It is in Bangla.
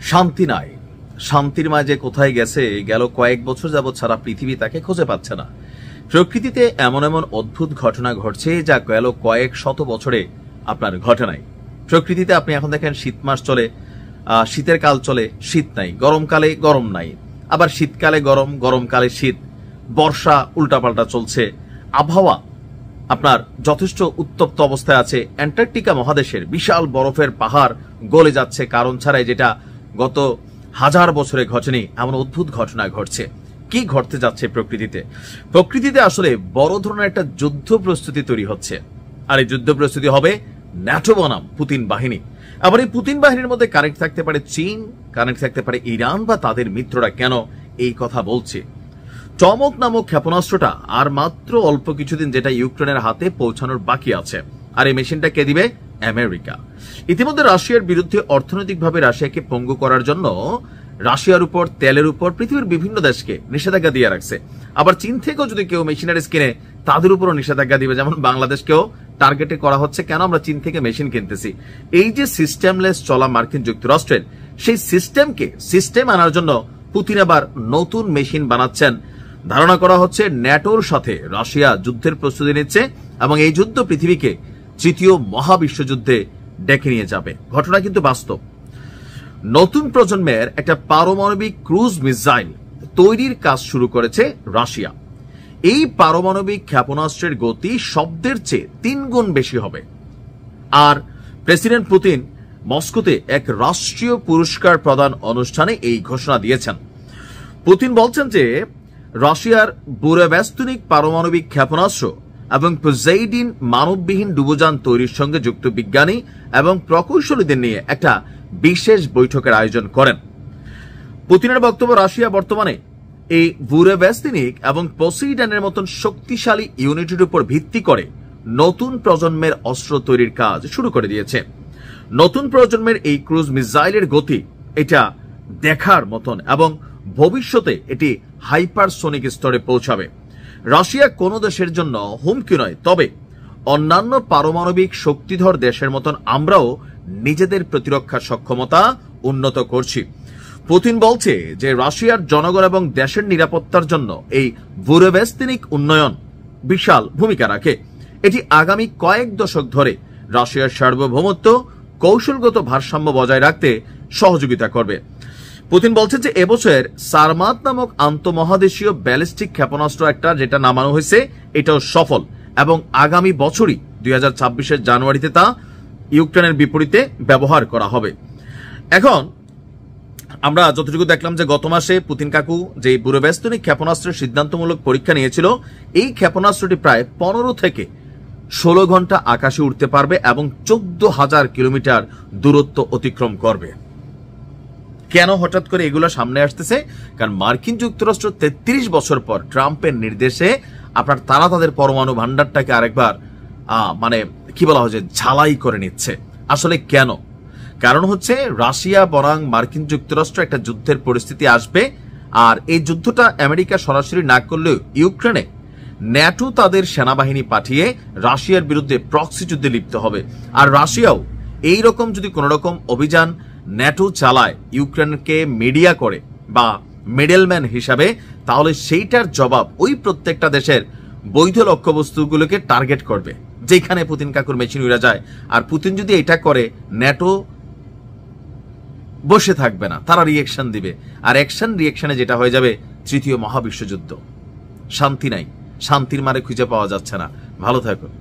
শান্তি নাই। শান্তির মাঝে কোথায় গেছে, গেল কয়েক বছর যাবৎ সারা পৃথিবী তাকে খুঁজে পাচ্ছে না। প্রকৃতিতে এমন এমন অদ্ভুত ঘটনা ঘটছে যা গেল কয়েক শত বছরে আপনার ঘটে নাই। প্রকৃতিতে আপনি এখন দেখেন শীত মাস চলে, শীতের কাল চলে, শীত নাই, গরমকালে গরম নাই, আবার শীতকালে গরম, গরমকালে শীত, বর্ষা উল্টাপাল্টা চলছে। আবহাওয়া আপনার যথেষ্ট উত্তপ্ত অবস্থায় আছে। অ্যান্টার্কটিকা মহাদেশের বিশাল বরফের পাহাড় গলে যাচ্ছে কারণ ছাড়াই, যেটা গত হাজার বছরে ঘটেনি। এমন অদ্ভুত ঘটনা ঘটছে। কি ঘটতে যাচ্ছে প্রকৃতিতে? প্রকৃতিতে আসলে বড় ধরনের একটা যুদ্ধ প্রস্তুতি তৈরি হচ্ছে। আর এই যুদ্ধ প্রস্তুতি হবে ন্যাটো বনাম পুতিন বাহিনী। আবার এই পুতিন বাহিনীর মধ্যে কানেক্ট থাকতে পারে চীন, কানেক্ট থাকতে পারে ইরান বা তাদের মিত্ররা। কেন এই কথা বলছে? টমক নামক ক্ষেপণাস্ত্রটা আর মাত্র অল্প কিছুদিন যেটা ইউক্রেনের হাতে পৌঁছানোর বাকি আছে। আর এই মেশিনটা কে দিবে? আমেরিকা। ইতিমধ্যে রাশিয়ার বিরুদ্ধে অর্থনৈতিকভাবে রাশিয়াকে পঙ্গু করার জন্য রাশিয়ার উপর, তেলের উপর পৃথিবীর বিভিন্ন দেশকে নিষেধাজ্ঞা দিয়ে রাখছে। আবার চীন থেকেও যদি কেউ মেশিনারিজ কিনে তাদের উপরও নিষেধাজ্ঞা দিবে। যেমন বাংলাদেশকেও টার্গেটে করা হচ্ছে, কেন আমরা চীন থেকে মেশিন কিনতেছি। এই যে সিস্টেমলেস চলা মার্কিন যুক্তরাষ্ট্রের, সেই সিস্টেম আনার জন্য পুতিন আবার নতুন মেশিন বানাচ্ছেন। ধারণা করা হচ্ছে ন্যাটোর সাথে রাশিয়া যুদ্ধের প্রস্তুতি নিচ্ছে এবং এই যুদ্ধ পৃথিবীকে তৃতীয় মহাবিশ্বযুদ্ধে ডেকে নিয়ে যাবে। ঘটনা কিন্তু বাস্তব। নতুন প্রজন্মের একটা পারমাণবিক ক্রুজ মিসাইল তৈরির কাজ শুরু করেছে রাশিয়া। এই পারমাণবিক ক্ষেপণাস্ত্রের গতি শব্দের চেয়ে 3 গুণ বেশি হবে। আর প্রেসিডেন্ট পুতিন মস্কোতে এক রাষ্ট্রীয় পুরস্কার প্রদান অনুষ্ঠানে এই ঘোষণা দিয়েছেন। পুতিন বলছেন যে রাশিয়ার বুরেভেস্তনিক পারমাণবিক ক্ষেপণাস্ত্র এবং পোসেইডন মানববিহীন ডুবোযান তৈরির সঙ্গে যুক্ত বিজ্ঞানী এবং প্রকৌশলীদের নিয়ে একটা বিশেষ বৈঠকের আয়োজন করেন। পুতিনের বক্তব্য, রাশিয়া বর্তমানে এই বুরেভেস্তনিক এবং পোসেইডনের মতন শক্তিশালী ইউনিটের উপর ভিত্তি করে নতুন প্রজন্মের অস্ত্র তৈরির কাজ শুরু করে দিয়েছে। নতুন প্রজন্মের এই ক্রুজ মিসাইলের গতি এটা দেখার মতন এবং ভবিষ্যতে এটি হাইপারসোনিক স্তরে পৌঁছাবে। রাশিয়া কোন দেশের জন্য হুমকি নয়, তবে অন্যান্য পারমাণবিক শক্তিধর দেশের মতন আমরাও নিজেদের প্রতিরক্ষা সক্ষমতা উন্নত করছি। পুতিন বলছে যে রাশিয়ার জনগণ এবং দেশের নিরাপত্তার জন্য এই বুরেভেস্তনিক উন্নয়ন বিশাল ভূমিকা রাখে। এটি আগামী কয়েক দশক ধরে রাশিয়ার সার্বভৌমত্ব, কৌশলগত ভারসাম্য বজায় রাখতে সহযোগিতা করবে। পুতিন বলছেন যে এবছর সারমাত নামক আন্তঃমহাদেশীয় ব্যালিস্টিক ক্ষেপণাস্ত্র একটা যেটা নামানো হয়েছে, এটাও সফল এবং আগামী বছরই 2026 জানুয়ারিতে তা ইউক্রেনের বিপরীতে ব্যবহার করা হবে। এখন আমরা যতটুকু দেখলাম যে গত মাসে পুতিন কাকু যে বুরেভেস্তনিক ক্ষেপণাস্ত্রের সিদ্ধান্তমূলক পরীক্ষা নিয়েছিল, এই ক্ষেপণাস্ত্রটি প্রায় 15 থেকে 16 ঘন্টা আকাশে উঠতে পারবে এবং 14,000 কিলোমিটার দূরত্ব অতিক্রম করবে। কেন হঠাৎ করে এগুলো সামনে আসতেছে? কারণ মার্কিন যুক্তরাষ্ট্র 33 বছর পর ট্রাম্পের নির্দেশে আপনার তারা তাদের পরমাণু ভান্ডারটাকে আরেকবার মানে কি বলা হয় যে ঝালাই করে নিচ্ছে। আসলে কেন? কারণ হচ্ছে রাশিয়া বনাম মার্কিন যুক্তরাষ্ট্র একটা যুদ্ধের পরিস্থিতি আসবে। আর এই যুদ্ধটা আমেরিকা সরাসরি না করলেও ইউক্রেনে ন্যাটো তাদের সেনাবাহিনী পাঠিয়ে রাশিয়ার বিরুদ্ধে প্রক্সি যুদ্ধে লিপ্ত হবে। আর রাশিয়াও এই রকম যদি কোন রকম অভিযান ন্যাটো চালায়, ইউক্রেনকে মিডিয়া করে বা মিডলম্যান হিসাবে, তাহলে সেইটার জবাব ওই প্রত্যেকটা দেশের বৈধ লক্ষ্যবস্তুগুলোকে টার্গেট করবে, যেখানে পুতিন কাকুর মেশিন উড়ে যায়। আর পুতিন যদি এটা করে, ন্যাটো বসে থাকবে না, তারা রিয়েকশন দিবে। আর রিয়েকশনে যেটা হয়ে যাবে তৃতীয় মহাবিশ্বযুদ্ধ। শান্তি নাই, শান্তির মারে খুঁজে পাওয়া যাচ্ছে না। ভালো থাকুন।